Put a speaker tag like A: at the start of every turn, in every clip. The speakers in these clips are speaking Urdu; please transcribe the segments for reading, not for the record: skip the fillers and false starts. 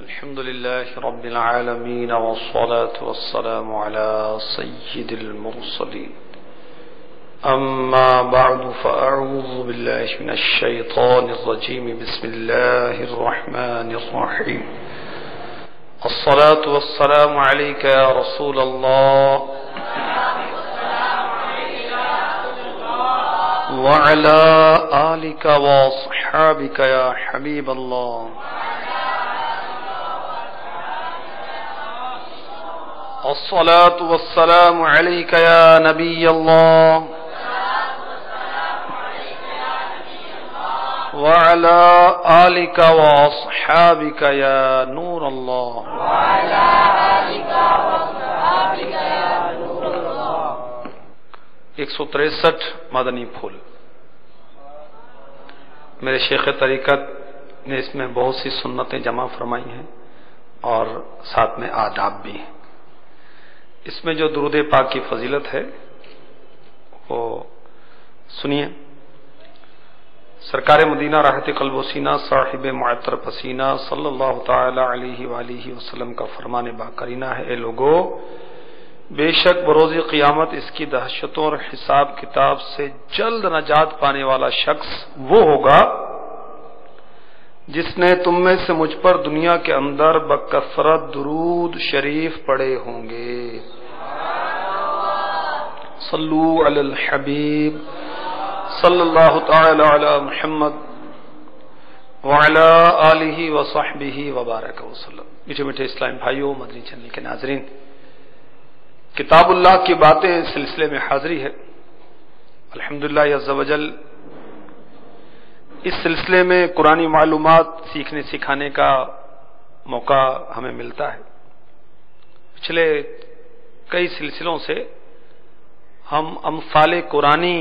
A: الحمد لله رب العالمين والصلاة والسلام على سيد المرسلين أما بعد فأعوذ بالله من الشيطان الرجيم بسم الله الرحمن الرحيم الصلاة والسلام عليك يا رسول الله وعلى آلك وصحابك يا حبيب الله الصلاة والسلام عليك يا نبي الله وعلى آلك وأصحابك يا نور الله 163 مدنی پھول. میرے شیخ طریقت نے اس میں بہت سی سنتیں جمع فرمائی ہیں اور ساتھ میں آداب بھی ہیں. اس میں جو درود پاک کی فضیلت ہے وہ سنیے. سرکار مدینہ راحت قلب و سینہ صاحب معطر پسینہ صلی اللہ تعالی علیہ وآلہ وسلم کا فرمان باقرینہ ہے: اے لوگو، بے شک بروز قیامت اس کی دہشتوں اور حساب کتاب سے جلد نجات پانے والا شخص وہ ہوگا جس نے تم میں سے مجھ پر دنیا کے اندر بکثرت درود شریف پڑھے ہوں گے. صلو علی الحبیب صلی اللہ تعالی علی محمد وعلی آلہ وصحبہ وبارک وسلم. میٹھے میٹھے اسلام بھائیوں، مدنی چینل کے ناظرین، کتاب اللہ کی باتیں سلسلے میں حاضری ہے. الحمدللہ عز وجل اس سلسلے میں قرآنی معلومات سیکھنے سکھانے کا موقع ہمیں ملتا ہے. پچھلے کئی سلسلوں سے ہم امثال قرآنی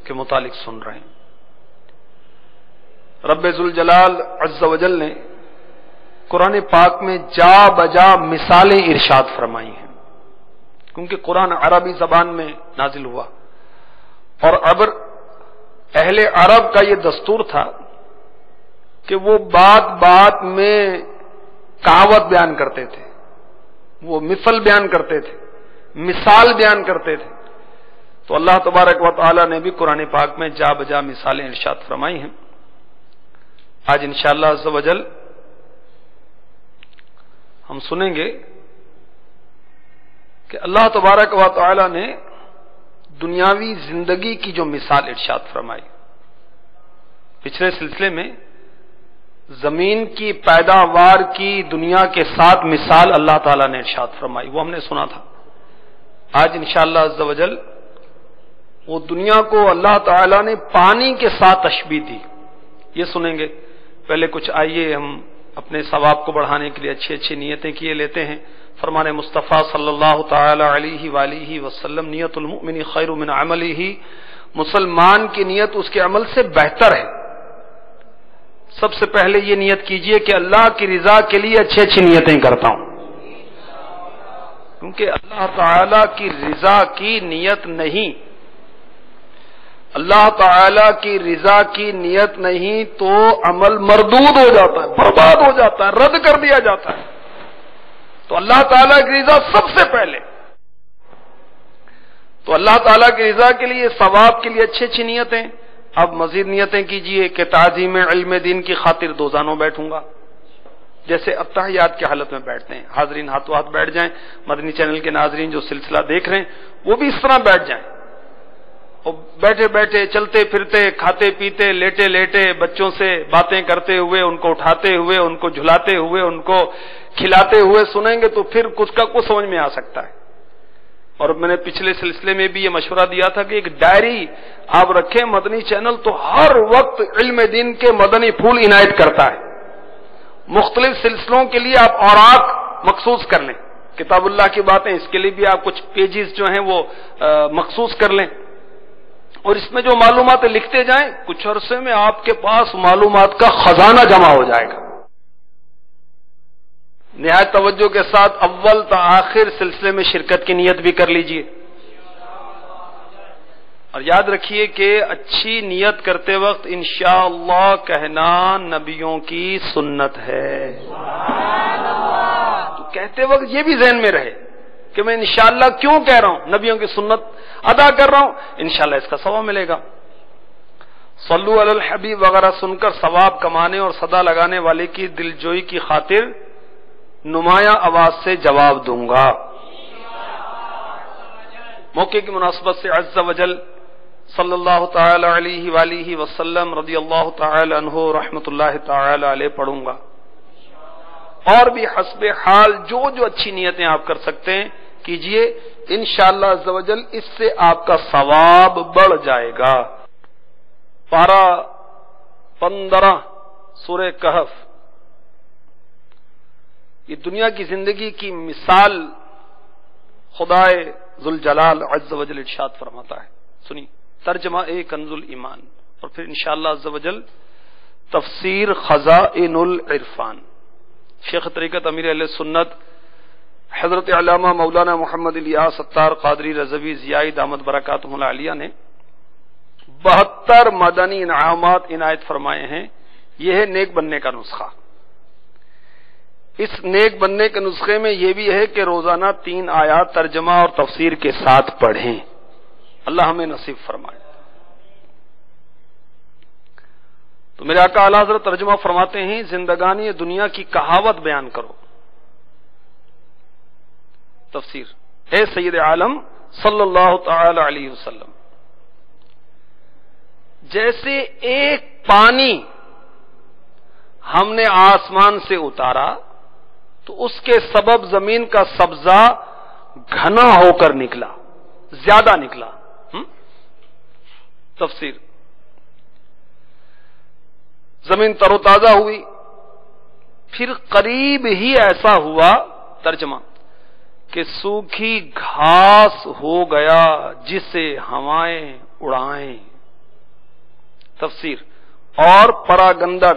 A: کے متعلق سن رہے ہیں. رب ذوالجلال عز وجل نے قرآن پاک میں جا بجا مثالیں ارشاد فرمائی ہیں، کیونکہ قرآن عربی زبان میں نازل ہوا اور اہل عرب کا یہ دستور تھا کہ وہ بات بات میں کہاوت بیان کرتے تھے، وہ مثل بیان کرتے تھے، مثال بیان کرتے تھے. تو اللہ تبارک و تعالی نے بھی قرآن پاک میں جا بجا مثالیں ارشاد فرمائی ہیں. آج انشاءاللہ عز و جل ہم سنیں گے کہ اللہ تبارک و تعالی نے دنیاوی زندگی کی جو مثال ارشاد فرمائی. پچھلے سلسلے میں زمین کی پیداوار کی دنیا کے ساتھ مثال اللہ تعالی نے ارشاد فرمائی، وہ ہم نے سنا تھا. آج انشاءاللہ عز و جل وہ دنیا کو اللہ تعالی نے پانی کے ساتھ تشبیہ دی، یہ سنیں گے. پہلے کچھ آئیے ہم اپنے ثواب کو بڑھانے کے لیے اچھی اچھی نیتیں کیے لیتے ہیں. فرمان مصطفیٰ صلی اللہ تعالی علیہ وآلہ وسلم: نیت المؤمن خیر من عملہ، مسلمان کی نیت اس کے عمل سے بہتر ہے. سب سے پہلے یہ نیت کیجئے کہ اللہ کی رضا کے لیے اچھی اچھی نیتیں کرتا ہوں، کیونکہ اللہ تعالی کی رضا کی نیت نہیں، اللہ تعالی کی رضا کی نیت نہیں تو عمل مردود ہو جاتا ہے، برباد ہو جاتا ہے، رد کر دیا جاتا ہے. تو اللہ تعالیٰ کی رضا سب سے پہلے. تو اللہ تعالیٰ کی رضا کے لیے، ثواب کے لیے اچھی اچھی نیتیں. اب مزید نیتیں کیجئے کہ تعظیم علم دین کی خاطر دوزانوں بیٹھوں گا، جیسے اتحیات کی حالت میں بیٹھتے ہیں. حاضرین ہاتھوں ہاتھ بیٹھ جائیں. مدنی چینل کے ناظرین جو سلسلہ دیکھ رہے ہیں وہ بھی اس طرح بیٹھ جائیں، اور بیٹھے بیٹھے، چلتے پھرتے، کھاتے پیتے، لیٹے لیٹے، بچوں سے باتیں کرتے ہوئے، ان کو اٹھاتے ہوئے، ان کو جھلاتے ہوئے، ان کو کھلاتے ہوئے سنیں گے تو پھر کچھ کا کچھ سمجھ میں آ سکتا ہے. اور میں نے پچھلے سلسلے میں بھی یہ مشورہ دیا تھا کہ ایک ڈائری آپ رکھیں. مدنی چینل تو ہر وقت علم دین کے مدنی پھول عنایت کرتا ہے. مختلف سلسلوں کے لیے آپ اوراق مخصوص کر لیں. کتاب اللہ کی باتیں، اس کے لیے بھی آپ کچھ پیجز جو ہیں وہ مخصوص کر لیں، اور اس میں جو معلومات لکھتے جائیں، کچھ عرصے میں آپ کے پاس معلومات کا خزانہ جمع ہو جائے گا. نہایت توجہ کے ساتھ اول تا آخر سلسلے میں شرکت کی نیت بھی کر لیجئے. اور یاد رکھیے کہ اچھی نیت کرتے وقت انشاءاللہ کہنا نبیوں کی سنت ہے. کہتے وقت یہ بھی ذہن میں رہے کہ میں انشاءاللہ کیوں کہہ رہا ہوں، نبیوں کی سنت ادا کر رہا ہوں، انشاءاللہ اس کا ثواب ملے گا۔ صلو علی الحبیب وغیرہ سن کر ثواب کمانے اور صدا لگانے والے کی دلجوئی کی خاطر نمایاں آواز سے جواب دوں گا۔ موقع کی مناسبت سے عز وجل صلی اللہ تعالی علیہ وآلہ وسلم رضی اللہ تعالی عنہ رحمۃ اللہ تعالی علیہ پڑھوں گا، اور بھی حسب حال جو اچھی نیتیں آپ کر سکتے ہیں کیجئے، انشاءاللہ عز وجل اس سے آپ کا ثواب بڑھ جائے گا۔ پارہ 15 سورہ کہف، یہ دنیا کی زندگی کی مثال خدائے ذوالجلال عز وجل ارشاد فرماتا ہے۔ سنی ترجمہ کنز الایمان، اور پھر انشاءاللہ عز وجل تفسیر خزائن العرفان۔ شیخ طریقت امیر اہل سنت حضرت علامہ مولانا محمد الیاس ستار قادری رضوی ضیائی دامت برکاتہ العالیہ نے 72 مدنی انعامات عنایت فرمائے ہیں۔ یہ ہے نیک بننے کا نسخہ۔ اس نیک بننے کے نسخے میں یہ بھی ہے کہ روزانہ 3 آیات ترجمہ اور تفسیر کے ساتھ پڑھیں۔ اللہ ہمیں نصیب فرمائے۔ تو میرے آقا اعلی حضرت ترجمہ فرماتے ہیں، زندگانی دنیا کی کہاوت بیان کرو۔ تفسیر، اے سید عالم صلی اللہ تعالی علیہ وسلم، جیسے ایک پانی ہم نے آسمان سے اتارا تو اس کے سبب زمین کا سبزہ گھنا ہو کر نکلا، زیادہ نکلا۔ تفسیر، زمین تر و تازہ ہوئی، پھر قریب ہی ایسا ہوا، ترجمہ، کہ سوکھی گھاس ہو گیا جسے ہوائیں اڑائیں۔ تفسیر، اور پراگندہ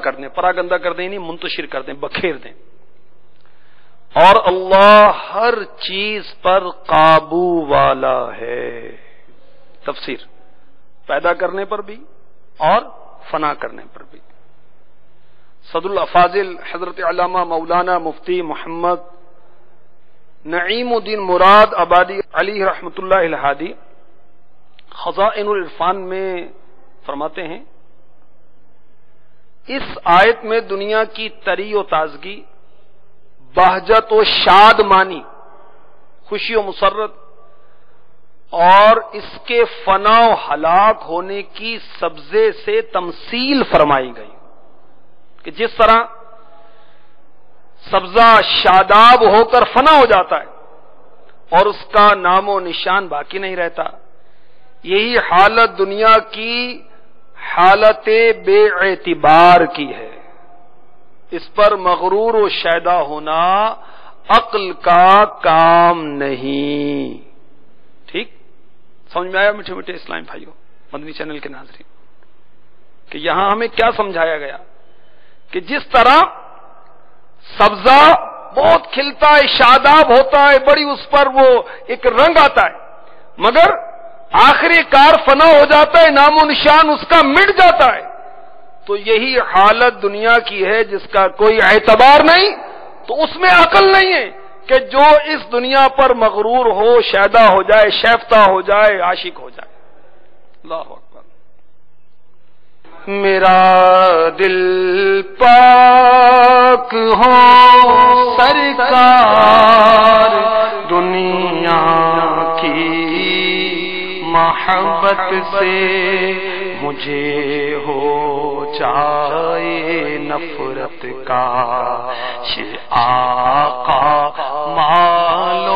A: کر دیں نہیں منتشر کر دیں، بکھیر دیں۔ اور اللہ ہر چیز پر قابو والا ہے۔ تفسیر، پیدا کرنے پر بھی اور فنا کرنے پر بھی۔ صدر الافاضل حضرت علامہ مولانا مفتی محمد نعیم الدین مراد آبادی علی رحمۃ اللہ الہادی خزائن العرفان میں فرماتے ہیں، اس آیت میں دنیا کی تری و تازگی، بہجت و شادمانی، خوشی و مسرت، اور اس کے فنا و ہلاک ہونے کی سبزے سے تمثیل فرمائی گئی کہ جس طرح سبزہ شاداب ہو کر فنا ہو جاتا ہے اور اس کا نام و نشان باقی نہیں رہتا، یہی حالت دنیا کی حالت بے اعتبار کی ہے۔ اس پر مغرور و شیدا ہونا عقل کا کام نہیں۔ ٹھیک سمجھ میں آیا میٹھے میٹھے اسلام بھائیوں، مدنی چینل کے ناظرین، کہ یہاں ہمیں کیا سمجھایا گیا کہ جس طرح سبزہ بہت کھلتا ہے، شاداب ہوتا ہے، بڑی اس پر وہ ایک رنگ آتا ہے، مگر آخری کار فنا ہو جاتا ہے، نام و نشان اس کا مٹ جاتا ہے، تو یہی حالت دنیا کی ہے جس کا کوئی اعتبار نہیں، تو اس میں عقل نہیں ہے کہ جو اس دنیا پر مغرور ہو، شیدا ہو جائے، شیفتہ ہو جائے، عاشق ہو جائے۔ اللہ اکبر۔ میرا دل پاک ہو سرکار، دنیا کی محبت سے مجھے ہو جائے نفرت کا، آقا مال و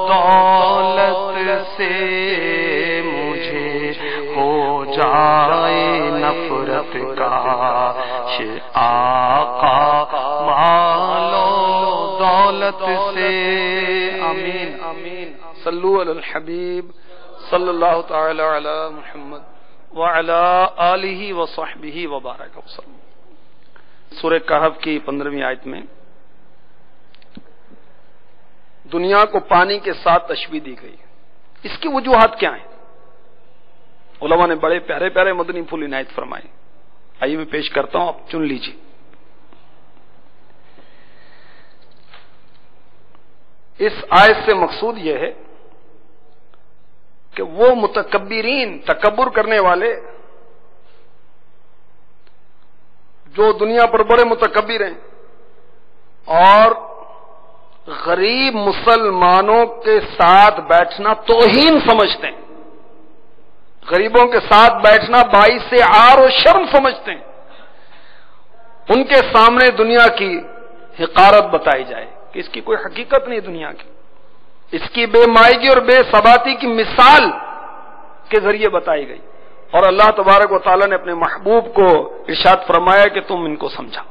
A: دولت سے مجھے ہو جائے نفرت کا، آقا مال و دولت سے۔ آمین آمین۔ صلو علی الحبیب صلی اللہ تعالی علی محمد وعلی آلہ وصحبہ وبارک وسلم۔ سورہ کہف کی 15ویں آیت میں دنیا کو پانی کے ساتھ تشبیہ دی گئی۔ اس کی وجوہات کیا ہیں؟ علماء نے بڑے پیارے پیارے مدنی پھول عنایت فرمائے، آئیے میں پیش کرتا ہوں، آپ چن لیجیے۔ اس آیت سے مقصود یہ ہے کہ وہ متکبرین، تکبر کرنے والے جو دنیا پر بڑے متکبر ہیں اور غریب مسلمانوں کے ساتھ بیٹھنا توہین سمجھتے ہیں، غریبوں کے ساتھ بیٹھنا باعث عار و شرم سمجھتے ہیں، ان کے سامنے دنیا کی حقارت بتائی جائے کہ اس کی کوئی حقیقت نہیں دنیا کی، اس کی بے مائگی اور بے ثباتی کی مثال کے ذریعے بتائی گئی، اور اللہ تبارک و تعالیٰ نے اپنے محبوب کو ارشاد فرمایا کہ تم ان کو سمجھا۔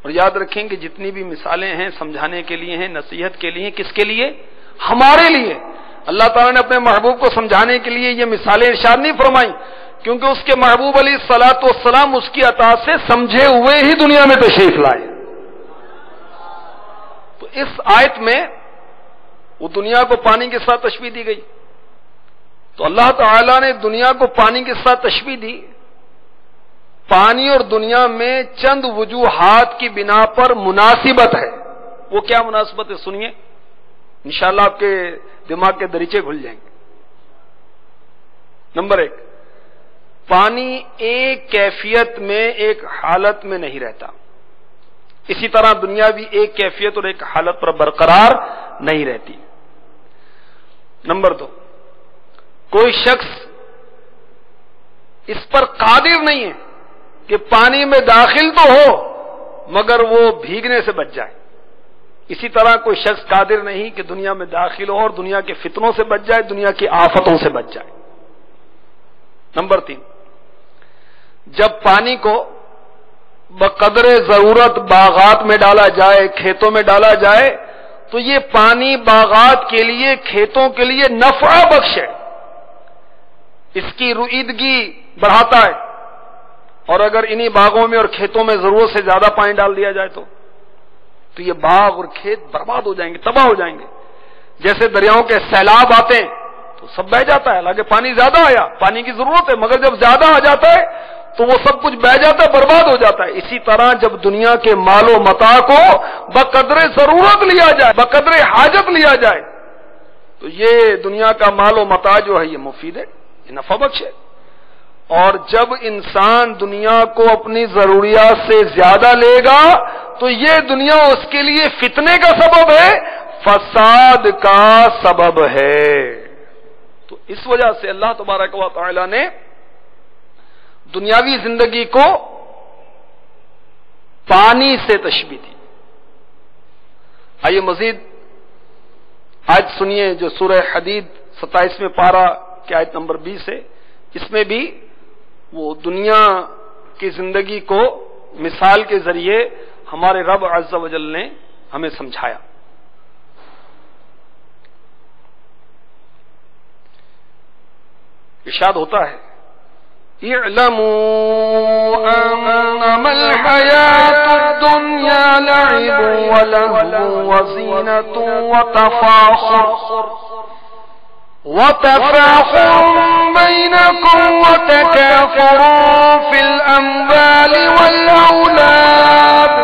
A: اور یاد رکھیں کہ جتنی بھی مثالیں ہیں سمجھانے کے لیے ہیں، نصیحت کے لیے، کس کے لیے؟ ہمارے لیے۔ اللہ تعالیٰ نے اپنے محبوب کو سمجھانے کے لیے یہ مثالیں ارشاد نہیں فرمائی، کیونکہ اس کے محبوب علیہ الصلوۃ والسلام اس کی عطا سے سمجھے ہوئے ہی دنیا میں تشریف لائے۔ تو اس آیت میں وہ دنیا کو پانی کے ساتھ تشبیہ دی گئی، تو اللہ تعالیٰ نے دنیا کو پانی کے ساتھ تشبیہ دی۔ پانی اور دنیا میں چند وجوہات کی بنا پر مناسبت ہے۔ وہ کیا مناسبت ہے سنیے، انشاءاللہ آپ کے دماغ کے دریچے کھل جائیں گے۔ نمبر 1، پانی ایک کیفیت میں، ایک حالت میں نہیں رہتا، اسی طرح دنیا بھی ایک کیفیت اور ایک حالت پر برقرار نہیں رہتی۔ نمبر 2، کوئی شخص اس پر قادر نہیں ہے کہ پانی میں داخل تو ہو مگر وہ بھیگنے سے بچ جائے، اسی طرح کوئی شخص قادر نہیں کہ دنیا میں داخل ہو اور دنیا کے فتنوں سے بچ جائے، دنیا کی آفتوں سے بچ جائے۔ نمبر 3، جب پانی کو بقدر ضرورت باغات میں ڈالا جائے، کھیتوں میں ڈالا جائے، تو یہ پانی باغات کے لیے، کھیتوں کے لیے نفع بخش ہے، اس کی رویدگی بڑھاتا ہے، اور اگر انہی باغوں میں اور کھیتوں میں ضرورت سے زیادہ پانی ڈال دیا جائے تو یہ باغ اور کھیت برباد ہو جائیں گے، تباہ ہو جائیں گے۔ جیسے دریاؤں کے سیلاب آتے ہیں تو سب بہہ جاتا ہے، حالانکہ پانی زیادہ آیا، پانی کی ضرورت ہے، مگر جب زیادہ آ جاتا ہے تو وہ سب کچھ بہہ جاتا ہے، برباد ہو جاتا ہے۔ اسی طرح جب دنیا کے مال و متاع کو بقدر ضرورت لیا جائے، بقدر حاجت لیا جائے، تو یہ دنیا کا مال و متاع جو ہے یہ مفید ہے، یہ نفع بخش ہے۔ اور جب انسان دنیا کو اپنی ضروریات سے زیادہ لے گا تو یہ دنیا اس کے لیے فتنے کا سبب ہے، فساد کا سبب ہے۔ تو اس وجہ سے اللہ تبارک و تعالی نے دنیاوی زندگی کو پانی سے تشبیہ دی۔ آئیے مزید آیت سنیے جو سورہ حدید 27 پارہ کی آیت نمبر 20 ہے، اس میں بھی وہ دنیا کی زندگی کو مثال کے ذریعے ہمارے رب عز و جل نے ہمیں سمجھایا۔ ارشاد ہوتا ہے، اعلموا انما الحیات الدنیا لعب ولهو وزینۃ وتفاخر بينكم وتكاثر في الأموال والأولاد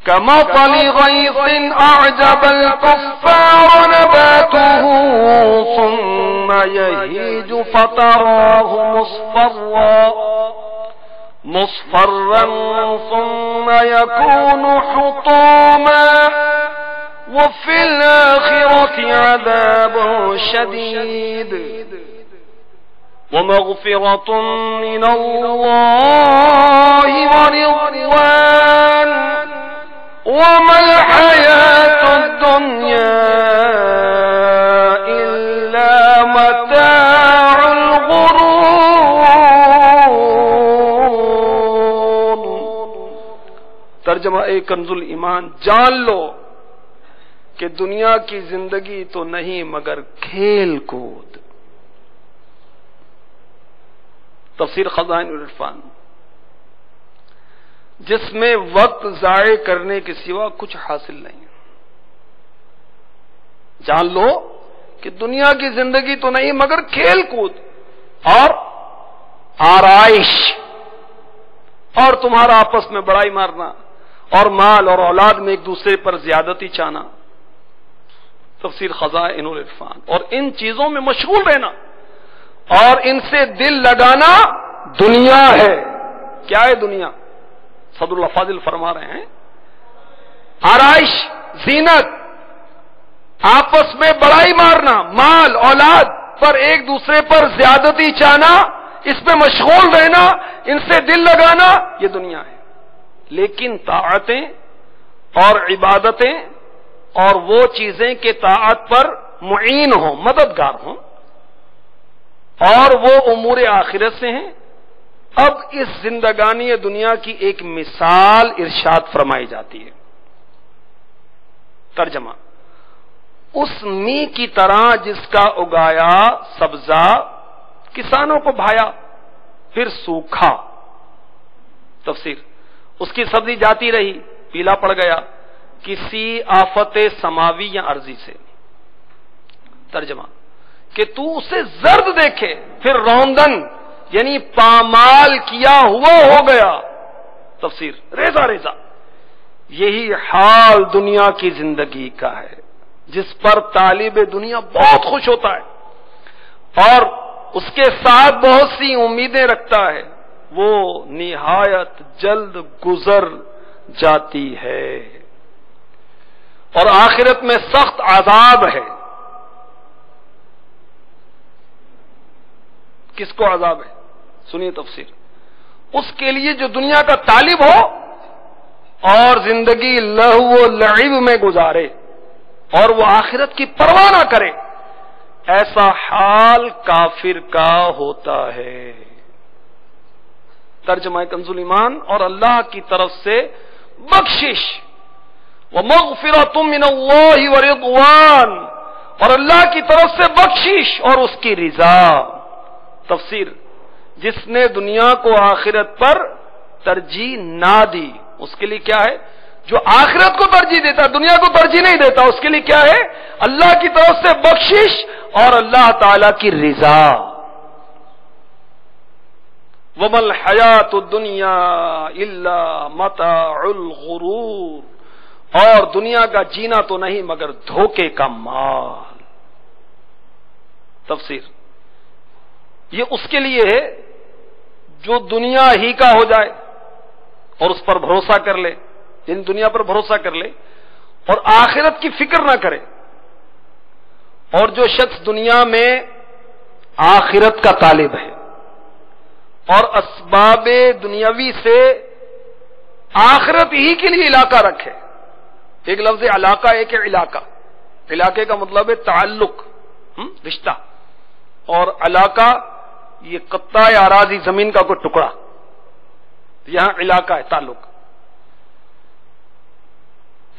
A: كمطر غيث أعجب الكفار نباته ثم يهيج فتراه مصفرا ثم يكون حطاما وفي الآخرة عذاب شديد ومغفرة من الله ورضوان وما الحياة الدنيا إلا متاع الغرور۔ ترجمہ کنز الایمان، جان لو کہ دنیا کی زندگی تو نہیں مگر کھیل کود۔ تفسیر خزائن العرفان، جس میں وقت ضائع کرنے کے سوا کچھ حاصل نہیں۔ جان لو کہ دنیا کی زندگی تو نہیں مگر کھیل کود اور آرائش، اور تمہارا آپس میں بڑائی مارنا، اور مال اور اولاد میں ایک دوسرے پر زیادتی چاہنا، تفسیر خزائن العرفان. اور ان چیزوں میں مشغول رہنا اور ان سے دل لگانا دنیا ہے. کیا ہے دنیا؟ صدر الافاضل فرما رہے ہیں آرائش، زینت، آپس میں بڑائی مارنا، مال اولاد پر ایک دوسرے پر زیادتی چاہنا، اس میں مشغول رہنا، ان سے دل لگانا، یہ دنیا ہے. لیکن طاعتیں اور عبادتیں اور وہ چیزیں کہ طاعت پر معین ہوں، مددگار ہوں، اور وہ امور آخرت سے ہیں. اب اس زندگانی دنیا کی ایک مثال ارشاد فرمائی جاتی ہے. ترجمہ: اس می کی طرح جس کا اگایا سبزہ کسانوں کو بھایا پھر سوکھا. تفسیر: اس کی سبزی جاتی رہی، پیلا پڑ گیا کسی آفت سماوی یا عرضی سے. ترجمہ: کہ تو اسے زرد دیکھے پھر روندن یعنی پامال کیا ہوا ہو گیا. تفسیر: ریزہ ریزہ. یہی حال دنیا کی زندگی کا ہے جس پر طالب دنیا بہت خوش ہوتا ہے اور اس کے ساتھ بہت سی امیدیں رکھتا ہے، وہ نہایت جلد گزر جاتی ہے. اور آخرت میں سخت عذاب ہے. کس کو عذاب ہے؟ سنیے تفسیر. اس کے لیے جو دنیا کا طالب ہو اور زندگی لہو و لعب میں گزارے اور وہ آخرت کی پرواہ نہ کرے، ایسا حال کافر کا ہوتا ہے. ترجمہ کنز الایمان: اور اللہ کی طرف سے بخشش، ومغفرۃ من اللہ ورضوان، اور اللہ کی طرف سے بخشش اور اس کی رضا. تفسیر: جس نے دنیا کو آخرت پر ترجیح نہ دی اس کے لیے کیا ہے؟ جو آخرت کو ترجیح دیتا، دنیا کو ترجیح نہیں دیتا، اس کے لیے کیا ہے؟ اللہ کی طرف سے بخشش اور اللہ تعالی کی رضا. وَمَا الْحَيَاةُ الدُّنْيَا إِلَّا مَتَاعُ الْغُرُورِ، اور دنیا کا جینا تو نہیں مگر دھوکے کا مال. تفسیر: یہ اس کے لیے ہے جو دنیا ہی کا ہو جائے اور اس پر بھروسہ کر لے، یعنی دنیا پر بھروسہ کر لے اور آخرت کی فکر نہ کرے. اور جو شخص دنیا میں آخرت کا طالب ہے اور اسباب دنیاوی سے آخرت ہی کے لیے علاقہ رکھے. ایک لفظ علاقہ، ایک ہے علاقہ. علاقے کا مطلب ہے تعلق، رشتہ، اور علاقہ یہ قطع یا اراضی زمین کا کوئی ٹکڑا. یہاں علاقہ ہے، تعلق.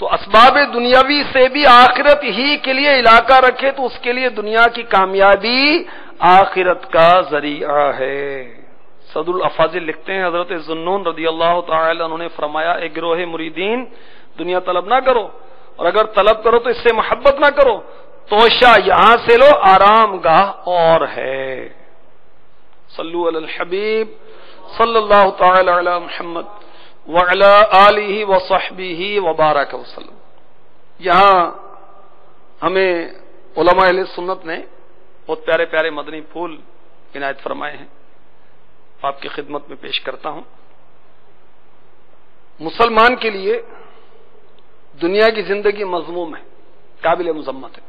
A: تو اسباب دنیاوی سے بھی آخرت ہی کے لیے علاقہ رکھے تو اس کے لیے دنیا کی کامیابی آخرت کا ذریعہ ہے. صدر الافاضل لکھتے ہیں حضرت ذوالنون رضی اللہ تعالی عنہ نے فرمایا: ایک گروہ مریدین دنیا طلب نہ کرو، اور اگر طلب کرو تو اس سے محبت نہ کرو. توشہ یہاں سے لو، آرام گاہ اور ہے. صلو علی الحبیب صلی اللہ تعالی علی محمد وعلی آلہ وصحبہ وبارک وسلم. یہاں ہمیں علماء اہل سنت نے بہت پیارے پیارے مدنی پھول عنایت فرمائے ہیں، آپ کی خدمت میں پیش کرتا ہوں. مسلمان کے لیے دنیا کی زندگی مذموم ہے، قابل مذمت ہے،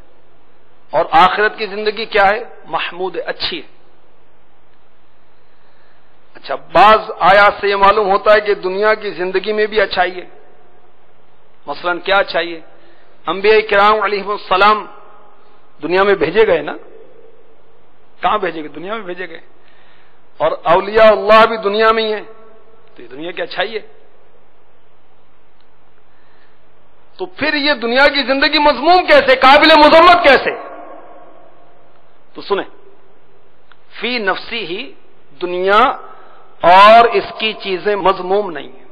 A: اور آخرت کی زندگی کیا ہے؟ محمود ہے، اچھی ہے. اچھا، بعض آیات سے یہ معلوم ہوتا ہے کہ دنیا کی زندگی میں بھی اچھائی ہے. مثلا کیا اچھائی ہے؟ انبیاء کرام علیہم السلام دنیا میں بھیجے گئے نا. کہاں بھیجے گئے؟ دنیا میں بھیجے گئے. اور اولیاء اللہ بھی دنیا میں ہی ہیں، تو یہ دنیا کی اچھائی ہے. تو پھر یہ دنیا کی زندگی مذموم کیسے، قابل مذمت کیسے؟ تو سنیں، فی نفسی ہی دنیا اور اس کی چیزیں مذموم نہیں ہیں.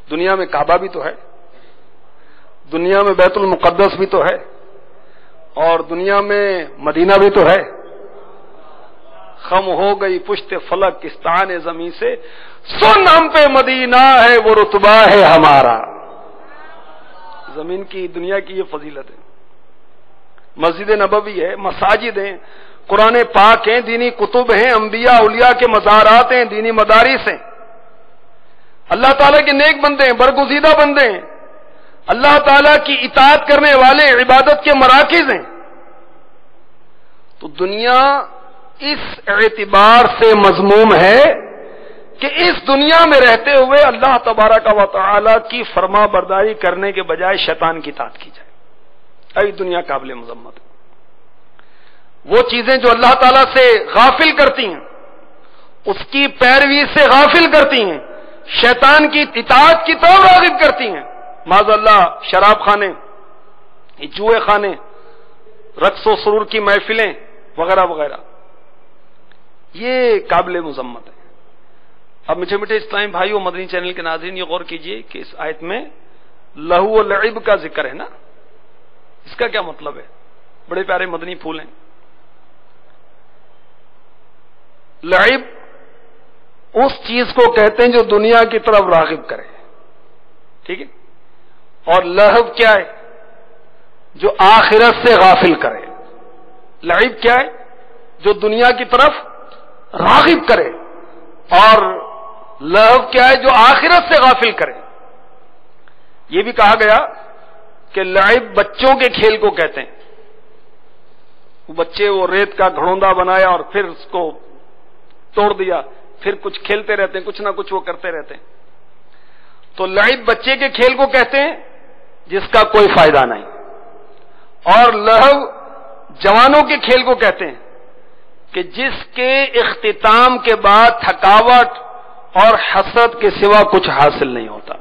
A: دنیا میں کعبہ بھی تو ہے، دنیا میں بیت المقدس بھی تو ہے، اور دنیا میں مدینہ بھی تو ہے. خم ہو گئی پشت فلک کستان زمین سے، سن ہم پہ مدینہ ہے وہ رتبہ ہے ہمارا. زمین کی، دنیا کی یہ فضیلت ہے. مسجد نبوی ہے، مساجد ہیں، قرآن پاک ہیں، دینی کتب ہیں، انبیاء اولیاء کے مزارات ہیں، دینی مدارس ہیں، اللہ تعالیٰ کے نیک بندے ہیں، برگزیدہ بندے ہیں، اللہ تعالیٰ کی اطاعت کرنے والے عبادت کے مراکز ہیں. تو دنیا اس اعتبار سے مذموم ہے کہ اس دنیا میں رہتے ہوئے اللہ تبارک و تعالی کی فرما برداری کرنے کے بجائے شیطان کی اطاعت کی جائے. ای دنیا قابل مذمت ہے. وہ چیزیں جو اللہ تعالیٰ سے غافل کرتی ہیں، اس کی پیروی سے غافل کرتی ہیں، شیطان کی اطاعت کی طرف راغب کرتی ہیں، معاذ اللہ شراب خانے، جوئے خانے، رقص و سرور کی محفلیں وغیرہ وغیرہ، یہ قابل مذمت ہے. اب میٹھے میٹھے اسلامی بھائیوں، مدنی چینل کے ناظرین، یہ غور کیجئے کہ اس آیت میں لہو و لعب کا ذکر ہے نا، اس کا کیا مطلب ہے؟ بڑے پیارے مدنی پھول ہیں. لعب اس چیز کو کہتے ہیں جو دنیا کی طرف راغب کرے، ٹھیک ہے، اور لہو کیا ہے؟ جو آخرت سے غافل کرے. لعب کیا ہے؟ جو دنیا کی طرف راغب کرے، اور لہو کیا ہے؟ جو آخرت سے غافل کرے. یہ بھی کہا گیا کہ لعب بچوں کے کھیل کو کہتے ہیں. بچے وہ ریت کا گھڑوندا بنایا اور پھر اس کو توڑ دیا، پھر کچھ کھیلتے رہتے ہیں، کچھ نہ کچھ وہ کرتے رہتے ہیں. تو لعب بچے کے کھیل کو کہتے ہیں جس کا کوئی فائدہ نہیں، اور لہو جوانوں کے کھیل کو کہتے ہیں کہ جس کے اختتام کے بعد تھکاوٹ اور حسرت کے سوا کچھ حاصل نہیں ہوتا.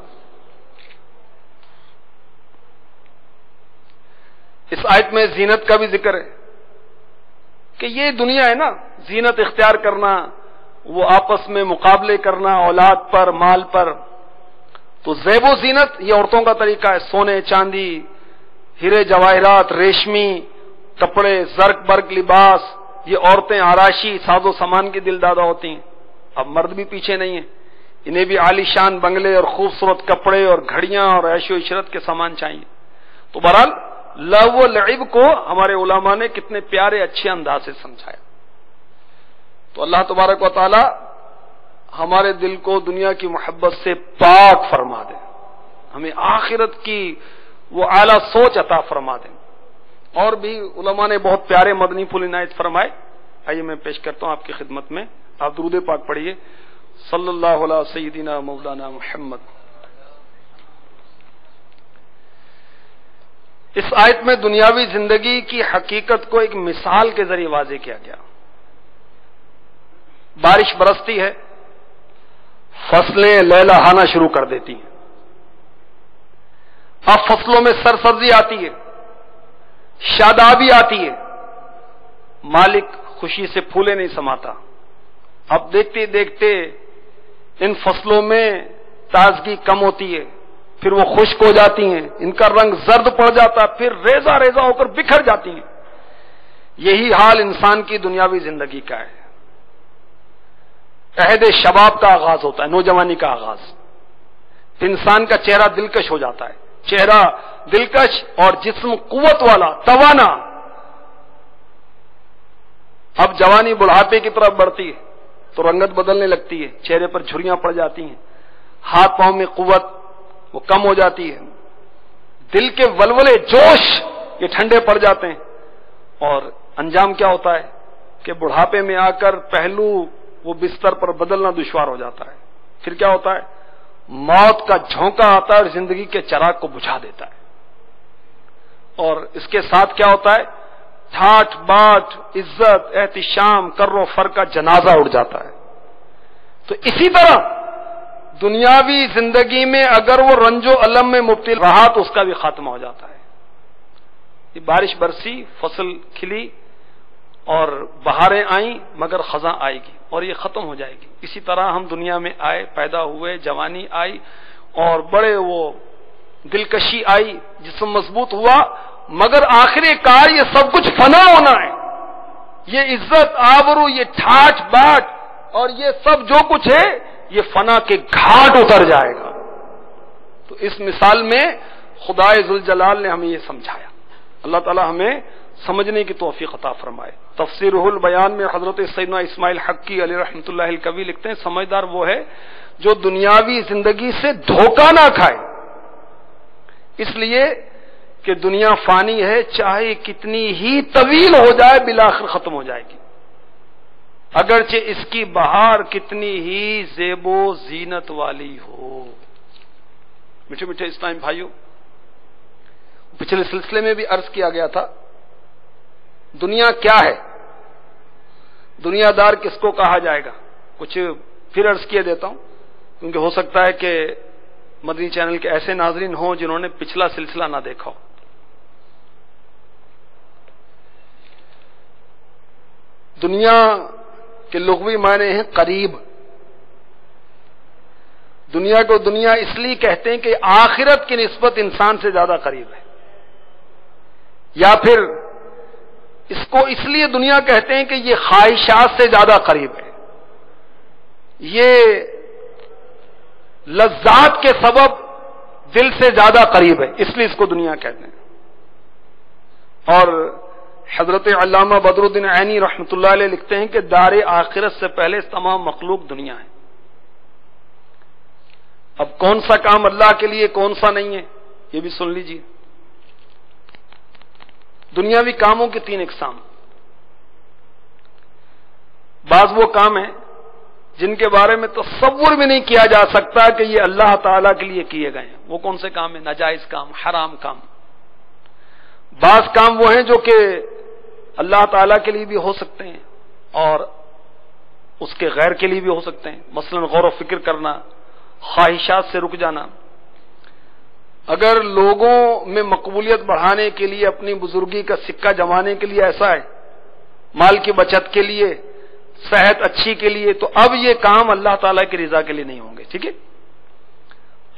A: اس آیت میں زینت کا بھی ذکر ہے کہ یہ دنیا ہے نا، زینت اختیار کرنا، وہ آپس میں مقابلے کرنا اولاد پر، مال پر. تو زیب و زینت یہ عورتوں کا طریقہ ہے، سونے چاندی، ہیرے جواہرات، ریشمی کپڑے، زرق برق لباس، یہ عورتیں آراشی ساز و سامان کی دل دادا ہوتی ہیں. اب مرد بھی پیچھے نہیں ہیں، انہیں بھی عالی شان بنگلے اور خوبصورت کپڑے اور گھڑیاں اور عیش و عشرت کے سامان چاہیے. تو بہرحال لہو و لعب کو ہمارے علماء نے کتنے پیارے اچھے انداز سے سمجھایا. تو اللہ تبارک و تعالی ہمارے دل کو دنیا کی محبت سے پاک فرما دے، ہمیں آخرت کی وہ اعلیٰ سوچ عطا فرما دے. اور بھی علماء نے بہت پیارے مدنی پھول عنایت فرمائے. آئیے میں پیش کرتا ہوں آپ کی خدمت میں. آپ درود پاک پڑھیے. صلی اللہ علیہ سیدنا مولانا محمد. اس آیت میں دنیاوی زندگی کی حقیقت کو ایک مثال کے ذریعے واضح کیا گیا. بارش برستی ہے، فصلیں لہلہانا شروع کر دیتی ہیں. اب فصلوں میں سرسبزی آتی ہے، شادابی آتی ہے، مالک خوشی سے پھولے نہیں سماتا. اب دیکھتے دیکھتے ان فصلوں میں تازگی کم ہوتی ہے، پھر وہ خشک ہو جاتی ہیں، ان کا رنگ زرد پڑ جاتا، پھر ریزہ ریزہ ہو کر بکھر جاتی ہیں. یہی حال انسان کی دنیاوی زندگی کا ہے. عہد شباب کا آغاز ہوتا ہے، نوجوانی کا آغاز. انسان کا چہرہ دلکش ہو جاتا ہے، چہرہ دلکش اور جسم قوت والا، توانا. اب جوانی بڑھاپے کی طرف بڑھتی ہے تو رنگت بدلنے لگتی ہے، چہرے پر جھریاں پڑ جاتی ہیں، ہاتھ پاؤں میں قوت وہ کم ہو جاتی ہے، دل کے ولولے جوش یہ ٹھنڈے پڑ جاتے ہیں. اور انجام کیا ہوتا ہے کہ بڑھاپے میں آ کر پہلو وہ بستر پر بدلنا دشوار ہو جاتا ہے. پھر کیا ہوتا ہے؟ موت کا جھونکا آتا ہے اور زندگی کے چراغ کو بجھا دیتا ہے. اور اس کے ساتھ کیا ہوتا ہے؟ ٹھاٹ باٹ، عزت، احتشام، کر و فر کا جنازہ اٹھ جاتا ہے. تو اسی طرح دنیاوی زندگی میں اگر وہ رنج و الم میں مبتلا رہا تو اس کا بھی خاتمہ ہو جاتا ہے. یہ بارش برسی، فصل کھلی اور بہاریں آئیں، مگر خزاں آئے گی اور یہ ختم ہو جائے گی. اسی طرح ہم دنیا میں آئے، پیدا ہوئے، جوانی آئی اور بڑے وہ دلکشی آئی، جسم مضبوط ہوا، مگر آخر کار یہ سب کچھ فنا ہونا ہے. یہ عزت، آبرو، یہ ٹھاٹ باٹ اور یہ سب جو کچھ ہے یہ فنا کے گھاٹ اتر جائے گا. تو اس مثال میں خدائے ذوالجلال نے ہمیں یہ سمجھایا. اللہ تعالی ہمیں سمجھنے کی توفیق عطا فرمائے۔ تفسیر البیان میں حضرت سیدنا اسماعیل حقی علیہ رحمۃ اللہ الکوی لکھتے ہیں سمجھدار وہ ہے جو دنیاوی زندگی سے دھوکہ نہ کھائے، اس لیے کہ دنیا فانی ہے، چاہے کتنی ہی طویل ہو جائے بالآخر ختم ہو جائے گی، اگرچہ اس کی بہار کتنی ہی زیب و زینت والی ہو۔ میٹھے میٹھے اسلام بھائیوں، پچھلے سلسلے میں بھی عرض کیا گیا تھا دنیا کیا ہے، دنیا دار کس کو کہا جائے گا، کچھ پھر عرض کیے دیتا ہوں کیونکہ ہو سکتا ہے کہ مدنی چینل کے ایسے ناظرین ہوں جنہوں نے پچھلا سلسلہ نہ دیکھا ہو۔ دنیا کے لغوی معنی ہیں قریب۔ دنیا کو دنیا اس لیے کہتے ہیں کہ آخرت کی نسبت انسان سے زیادہ قریب ہے، یا پھر اس کو اس لیے دنیا کہتے ہیں کہ یہ خواہشات سے زیادہ قریب ہے، یہ لذات کے سبب دل سے زیادہ قریب ہے، اس لیے اس کو دنیا کہتے ہیں۔ اور حضرت علامہ بدر الدین عینی رحمۃ اللہ علیہ لکھتے ہیں کہ دار آخرت سے پہلے تمام مخلوق دنیا ہے۔ اب کون سا کام اللہ کے لیے کون سا نہیں ہے یہ بھی سن لیجیے۔ دنیاوی کاموں کی تین اقسام، بعض وہ کام ہیں جن کے بارے میں تصور بھی نہیں کیا جا سکتا کہ یہ اللہ تعالی کے لیے کیے گئے ہیں۔ وہ کون سے کام ہیں؟ ناجائز کام، حرام کام۔ بعض کام وہ ہیں جو کہ اللہ تعالی کے لیے بھی ہو سکتے ہیں اور اس کے غیر کے لیے بھی ہو سکتے ہیں، مثلا غور و فکر کرنا، خواہشات سے رک جانا۔ اگر لوگوں میں مقبولیت بڑھانے کے لیے، اپنی بزرگی کا سکہ جمانے کے لیے ایسا ہے، مال کی بچت کے لیے، صحت اچھی کے لیے، تو اب یہ کام اللہ تعالیٰ کی رضا کے لیے نہیں ہوں گے، ٹھیک ہے۔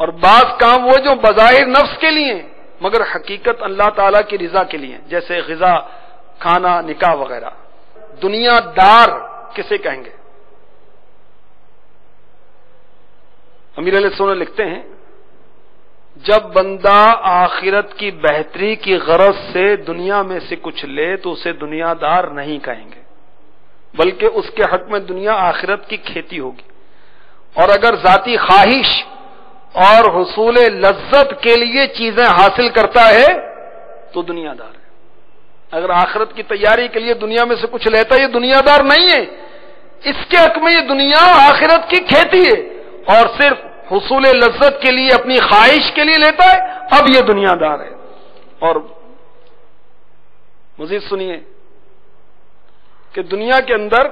A: اور بعض کام وہ جو بظاہر نفس کے لیے مگر حقیقت اللہ تعالیٰ کی رضا کے لیے، جیسے غذا، کھانا، نکاح وغیرہ۔ دنیا دار کسے کہیں گے؟ امیر علیہ سنت لکھتے ہیں جب بندہ آخرت کی بہتری کی غرض سے دنیا میں سے کچھ لے تو اسے دنیا دار نہیں کہیں گے، بلکہ اس کے حق میں دنیا آخرت کی کھیتی ہوگی۔ اور اگر ذاتی خواہش اور حصول لذت کے لیے چیزیں حاصل کرتا ہے تو دنیا دار ہے۔ اگر آخرت کی تیاری کے لیے دنیا میں سے کچھ لیتا ہے یہ دنیا دار نہیں ہے، اس کے حق میں یہ دنیا آخرت کی کھیتی ہے، اور صرف حصول لذت کے لیے، اپنی خواہش کے لیے لیتا ہے، اب یہ دنیا دار ہے۔ اور مزید سنیے کہ دنیا کے اندر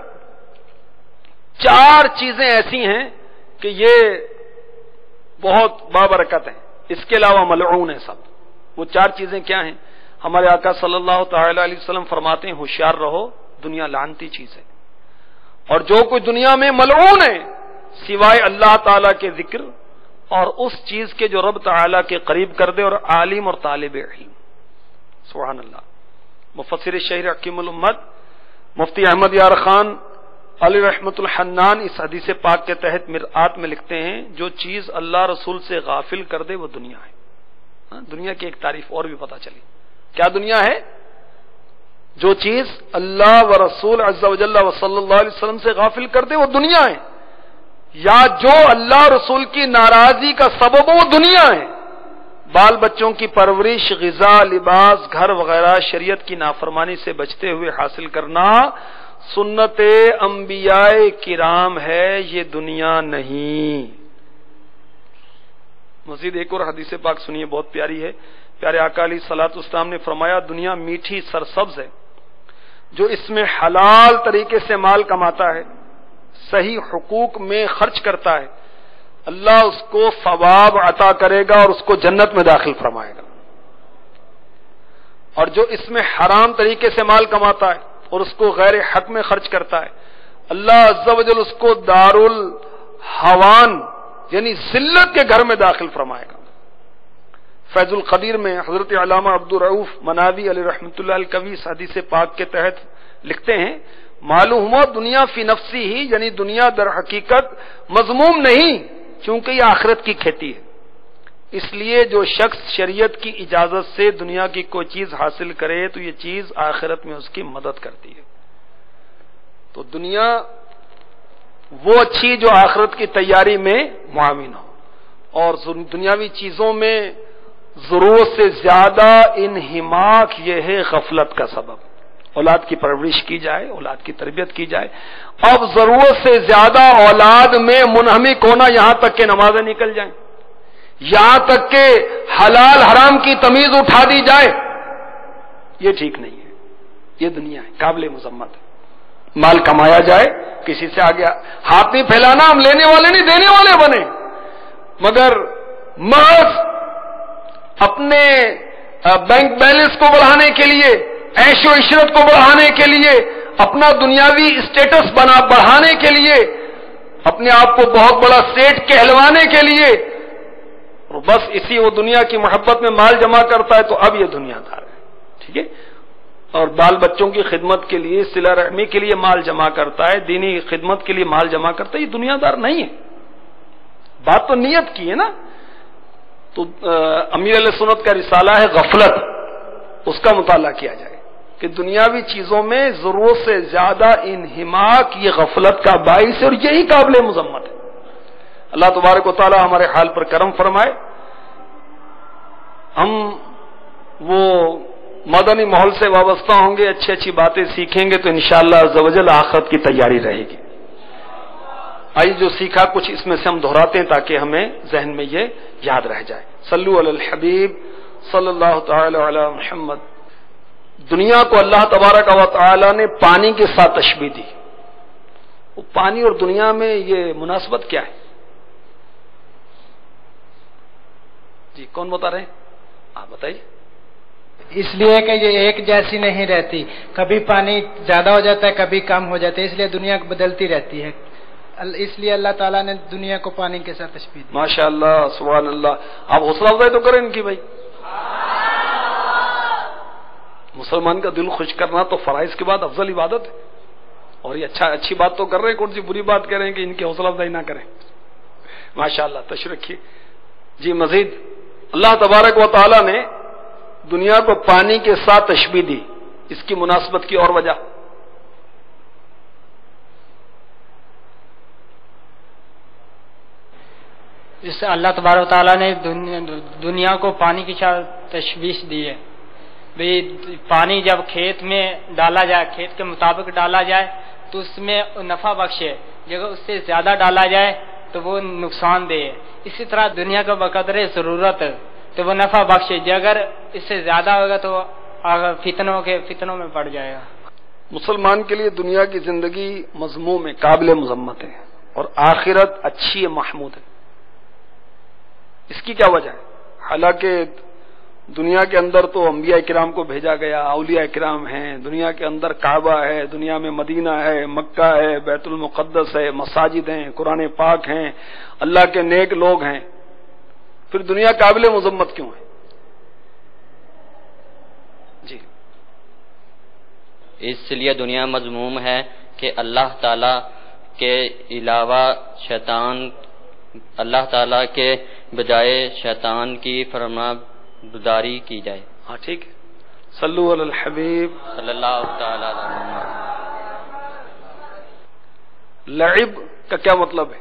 A: چار چیزیں ایسی ہیں کہ یہ بہت بابرکت ہیں، اس کے علاوہ ملعون ہیں سب۔ وہ چار چیزیں کیا ہیں؟ ہمارے آقا صلی اللہ تعالی علیہ وسلم فرماتے ہیں ہوشیار رہو، دنیا لعنتی چیز ہے، اور جو کوئی دنیا میں ملعون ہے سوائے اللہ تعالی کے ذکر اور اس چیز کے جو رب تعالی کے قریب کر دے، اور عالم اور طالب علم۔ سبحان اللہ۔ مفسر شہر حکیم الامت مفتی احمد یار خان علی رحمت الحنان اس حدیث پاک کے تحت مرآت میں لکھتے ہیں جو چیز اللہ رسول سے غافل کر دے وہ دنیا ہے۔ دنیا کی ایک تعریف اور بھی پتہ چلی، کیا دنیا ہے؟ جو چیز اللہ و رسول عز و جل و صلی اللہ علیہ وسلم سے غافل کر دے وہ دنیا ہے، یا جو اللہ رسول کی ناراضی کا سبب وہ دنیا ہے۔ بال بچوں کی پرورش، غذا، لباس، گھر وغیرہ شریعت کی نافرمانی سے بچتے ہوئے حاصل کرنا سنت انبیاء کرام ہے، یہ دنیا نہیں۔ مزید ایک اور حدیث پاک سنیے، بہت پیاری ہے۔ پیارے آقا علیہ الصلوۃ والسلام نے فرمایا دنیا میٹھی سرسبز ہے، جو اس میں حلال طریقے سے مال کماتا ہے، صحیح حقوق میں خرچ کرتا ہے، اللہ اس کو ثواب عطا کرے گا اور اس کو جنت میں داخل فرمائے گا۔ اور جو اس میں حرام طریقے سے مال کماتا ہے اور اس کو غیر حق میں خرچ کرتا ہے، اللہ عز و جل اس کو دار الحوان یعنی ذلت کے گھر میں داخل فرمائے گا۔ فیض القدیر میں حضرت علامہ عبدالرؤف مناوی علیہ رحمۃ اللہ الکوی اس حدیث پاک کے تحت لکھتے ہیں معلوم ہوا دنیا فی نفسی ہی یعنی دنیا در حقیقت مذموم نہیں، چونکہ یہ آخرت کی کھیتی ہے، اس لیے جو شخص شریعت کی اجازت سے دنیا کی کوئی چیز حاصل کرے تو یہ چیز آخرت میں اس کی مدد کرتی ہے. تو دنیا وہ اچھی جو آخرت کی تیاری میں معاون ہو، اور دنیاوی چیزوں میں ضرورت سے زیادہ انہماک یہ ہے غفلت کا سبب. اولاد کی پرورش کی جائے، اولاد کی تربیت کی جائے، اب ضرورت سے زیادہ اولاد میں منہمک ہونا، یہاں تک کہ نمازیں نکل جائیں، یہاں تک کہ حلال حرام کی تمیز اٹھا دی جائے، یہ ٹھیک نہیں ہے. یہ دنیا ہے، قابل مذمت ہے. مال کمایا جائے، کسی سے آگے ہاتھ نہیں پھیلانا، ہم لینے والے نہیں دینے والے بنے، مگر محض اپنے بینک بیلنس کو بڑھانے کے لیے، عیش و عشرت کو بڑھانے کے لیے، اپنا دنیاوی اسٹیٹس بڑھانے کے لیے، اپنے آپ کو بہت بڑا سیٹ کہلوانے کے لیے، اور بس اسی وہ دنیا کی محبت میں مال جمع کرتا ہے، تو اب یہ دنیا دار ہے. ٹھیک ہے. اور بال بچوں کی خدمت کے لیے، صلہ رحمی کے لیے مال جمع کرتا ہے، دینی خدمت کے لیے مال جمع کرتا ہے، یہ دنیا دار نہیں ہے. بات تو نیت کی ہے نا. تو امیر علیہ سنت کا رسالہ ہے غفلت، اس کا مطالعہ کیا جائے کہ دنیاوی چیزوں میں ضرورت سے زیادہ انہماک یہ غفلت کا باعث ہے، اور یہی قابل مذمت ہے. اللہ تبارک و تعالی ہمارے حال پر کرم فرمائے. ہم وہ مدنی ماحول سے وابستہ ہوں گے، اچھی اچھی باتیں سیکھیں گے، تو انشاءاللہ عز و جل آخرت کی تیاری رہے گی. آئیے جو سیکھا کچھ اس میں سے ہم دہراتے ہیں تاکہ ہمیں ذہن میں یہ یاد رہ جائے. صلو علی الحبیب صلی اللہ تعالی علی محمد. دنیا کو اللہ تبارک و تعالی نے پانی کے ساتھ تشبیہ دی. وہ پانی اور دنیا میں یہ مناسبت کیا ہے؟ جی کون بتا رہے ہیں؟ آپ بتائیے.
B: اس لیے کہ یہ ایک جیسی نہیں رہتی، کبھی پانی زیادہ ہو جاتا ہے، کبھی کم ہو جاتا ہے، اس لیے دنیا بدلتی رہتی ہے. اس لیے اللہ تعالیٰ نے دنیا کو پانی کے ساتھ تشبیہ دی.
A: ماشاء اللہ، سبحان اللہ. آپ حوصلہ افزائی تو کریں ان کی بھائی. مسلمان کا دل خوش کرنا تو فرائض کے بعد افضل عبادت ہے، اور یہ اچھی بات تو کر رہے ہیں، کون سی بری بات کر رہے ہیں کہ ان کی حوصلہ افزائی نہ کریں. ماشاء اللہ، تشریف رکھیے. جی مزید اللہ تبارک و تعالی نے دنیا کو پانی کے ساتھ تشبیہ دی، اس کی مناسبت کی اور وجہ؟
B: جس سے اللہ تبارک و تعالیٰ نے دنیا کو پانی کی تشبیہ دی ہے. بھئی پانی جب کھیت میں ڈالا جائے، کھیت کے مطابق ڈالا جائے تو اس میں نفع بخش ہے، جگہ اس سے زیادہ ڈالا جائے تو وہ نقصان دہ ہے. اسی طرح دنیا کا بقدر ضرورت تو وہ نفع بخش ہے، اگر اس سے زیادہ ہوگا تو فتنوں میں پڑ جائے گا.
A: مسلمان کے لیے دنیا کی زندگی مذموم ہے، قابل مذمت ہے، اور آخرت اچھی ہے، محمود ہے. اس کی کیا وجہ ہے؟ حالانکہ دنیا کے اندر تو انبیاء کرام کو بھیجا گیا، اولیاء کرام ہیں، دنیا کے اندر کعبہ ہے، دنیا میں مدینہ ہے، مکہ ہے، بیت المقدس ہے، مساجد ہیں، قرآن پاک ہیں، اللہ کے نیک لوگ ہیں، پھر دنیا قابل مذمت کیوں ہے؟ جی
C: اس لیے دنیا مذموم ہے کہ اللہ تعالی کے علاوہ اللہ تعالی کے بجائے شیطان کی فرمانبرداری کی جائے.
A: ہاں ٹھیک ہے. صلو علی الحبیب
C: صلی اللہ تعالی علیہ وسلم.
A: لعب کا کیا مطلب ہے؟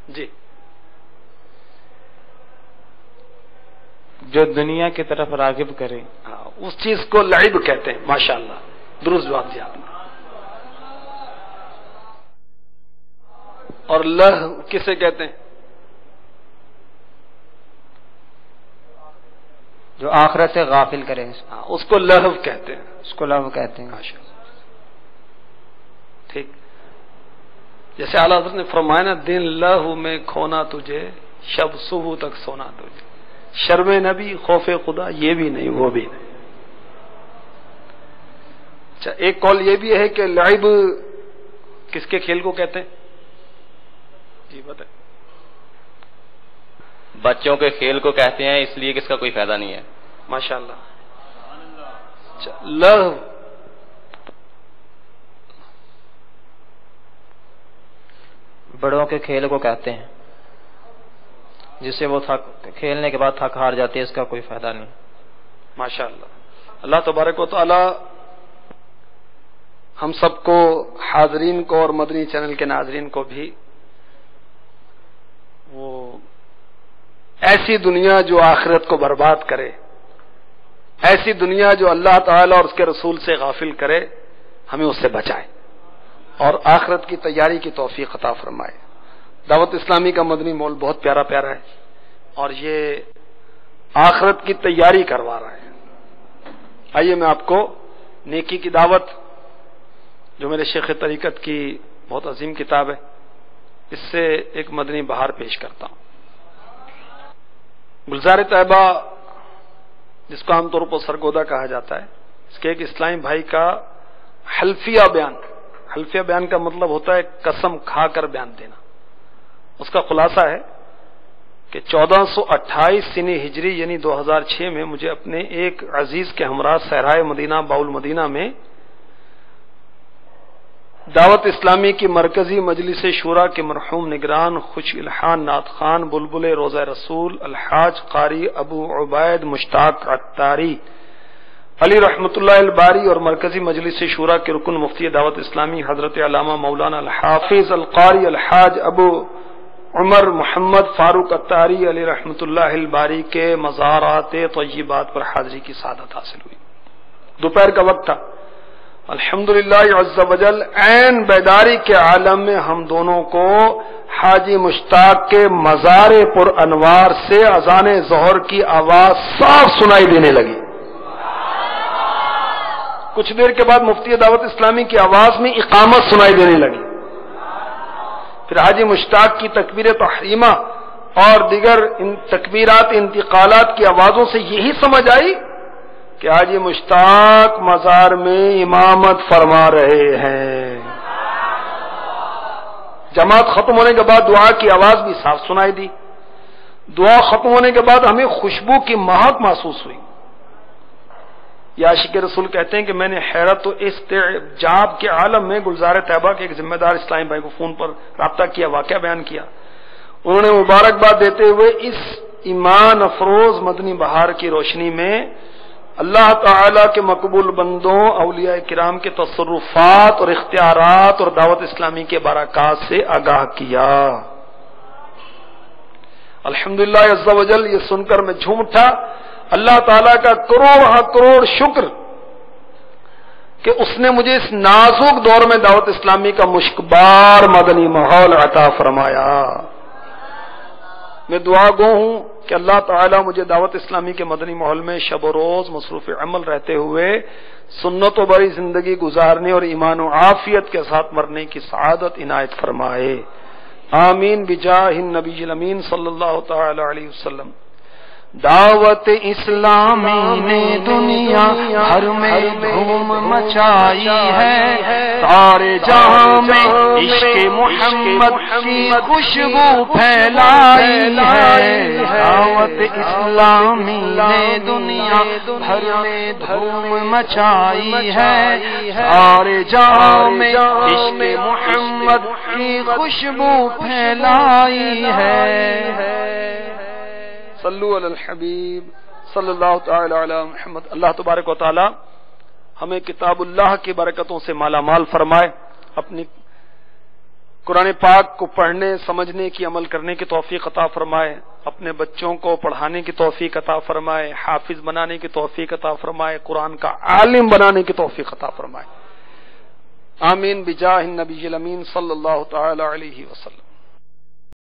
A: جی
B: جو دنیا کی طرف راغب کرے،
A: ہاں اس چیز کو لعب کہتے ہیں. ماشاءاللہ، درست جواب دیا آپ نے. اور لہو کسے کہتے ہیں؟
B: جو آخرت سے غافل کرے،
A: اس کو لہو کہتے ہیں.
B: اس کو لہو کہتے ہیں.
A: ٹھیک. جیسے اعلیٰ حضرت نے فرمایا نا، دن لہو میں کھونا تجھے، شب صبح تک سونا تجھے. شرم نبی، خوف خدا، یہ بھی نہیں وہ بھی نہیں. اچھا، ایک قول یہ بھی ہے کہ لعب کس کے کھیل کو کہتے ہیں؟ جی بتائیں.
C: بچوں کے کھیل کو کہتے ہیں، اس لیے کہ اس کا کوئی فائدہ نہیں ہے.
A: ماشاءاللہ. اچھا، لہو
D: بڑوں کے کھیل کو کہتے ہیں، جس سے وہ کھیلنے کے بعد تھک ہار جاتے ہیں، اس کا کوئی فائدہ نہیں۔
A: ماشاء اللہ، اللہ تبارک و تعالی ہم سب کو، حاضرین کو اور مدنی چینل کے ناظرین کو بھی وہ ایسی دنیا جو آخرت کو برباد کرے، ایسی دنیا جو اللہ تعالی اور اس کے رسول سے غافل کرے، ہمیں اس سے بچائے اور آخرت کی تیاری کی توفیق عطا فرمائے۔ دعوت اسلامی کا مدنی مول بہت پیارا پیارا ہے اور یہ آخرت کی تیاری کروا رہا ہے۔ آئیے میں آپ کو نیکی کی دعوت، جو میرے شیخ طریقت کی بہت عظیم کتاب ہے، اس سے ایک مدنی بہار پیش کرتا ہوں۔ گلزار طیبہ، جس کو عام طور پر سرگودا کہا جاتا ہے، اس کے ایک اسلامی بھائی کا حلفیہ بیان۔ حلفیہ بیان کا مطلب ہوتا ہے قسم کھا کر بیان دینا۔ اس کا خلاصہ ہے کہ 1428 سنی ہجری یعنی 2006 میں مجھے اپنے ایک عزیز کے ہمراہ صحرائے مدینہ باول مدینہ میں دعوت اسلامی کی مرکزی مجلس شورا کے مرحوم نگران خوش الحان نعت خان بلبل روزہ رسول الحاج قاری ابو عبید مشتاق عطاری علی رحمۃ اللہ الباری اور مرکزی مجلس شورا کے رکن مفتی دعوت اسلامی حضرت علامہ مولانا الحافظ القاری الحاج ابو عمر محمد فاروق عطاری علی رحمۃ اللہ الباری کے مزارات طیبات پر حاضری کی سعادت حاصل ہوئی۔ دوپہر کا وقت تھا۔ الحمدللہ عز وجل عین بیداری کے عالم میں ہم دونوں کو حاجی مشتاق کے مزار پر انوار سے اذان ظہر کی آواز صاف سنائی دینے لگی۔ کچھ دیر کے بعد مفتی دعوت اسلامی کی آواز میں اقامت سنائی دینے لگی۔ پھر حاجی مشتاق کی تکبیر تحریمہ اور دیگر تکبیرات انتقالات کی آوازوں سے یہی سمجھ آئی کہ حاجی مشتاق مزار میں امامت فرما رہے ہیں۔ جماعت ختم ہونے کے بعد دعا کی آواز بھی صاف سنائی دی۔ دعا ختم ہونے کے بعد ہمیں خوشبو کی مہک محسوس ہوئی۔ یہ عاشق رسول کہتے ہیں کہ میں نے حیرت و استعجاب کے عالم میں گلزار طیبہ کے ایک ذمہ دار اسلامی بھائی کو فون پر رابطہ کیا، واقعہ بیان کیا۔ انہوں نے مبارکباد دیتے ہوئے اس ایمان افروز مدنی بہار کی روشنی میں اللہ تعالی کے مقبول بندوں اولیاء کرام کے تصرفات اور اختیارات اور دعوت اسلامی کے برکات سے آگاہ کیا۔ الحمدللہ عز وجل، یہ سن کر میں جھوم اٹھا۔ اللہ تعالیٰ کا کروڑ شکر کہ اس نے مجھے اس نازک دور میں دعوت اسلامی کا مشکبار مدنی ماحول عطا فرمایا۔ میں دعا گو ہوں کہ اللہ تعالیٰ مجھے دعوت اسلامی کے مدنی ماحول میں شب و روز مصروف عمل رہتے ہوئے سنت و بری زندگی گزارنے اور ایمان و عافیت کے ساتھ مرنے کی سعادت عنایت فرمائے، آمین بجاہ النبی الامین صلی اللہ تعالی علیہ وسلم۔ دعوت اسلامی نے دنیا بھر میں دھوم مچائی ہے، سارے جہاں میں عشق محمد کی خوشبو پھیلائی ہے۔ دعوت اسلامی نے دنیا بھر میں دھوم مچائی ہے، سارے جہاں میں عشق محمد کی خوشبو پھیلائی ہے۔ صلو علی الحبیب صلی اللہ تعالی علی محمد۔ اللہ تبارک و تعالی ہمیں کتاب اللہ کی برکتوں سے مالا مال فرمائے، اپنی قرآن پاک کو پڑھنے سمجھنے کی عمل کرنے کی توفیق عطا فرمائے، اپنے بچوں کو پڑھانے کی توفیق عطا فرمائے، حافظ بنانے کی توفیق عطا فرمائے، قرآن کا عالم بنانے کی توفیق عطا فرمائے، آمین بجاہ النبی الامین صلی اللہ تعالی علیہ وسلم۔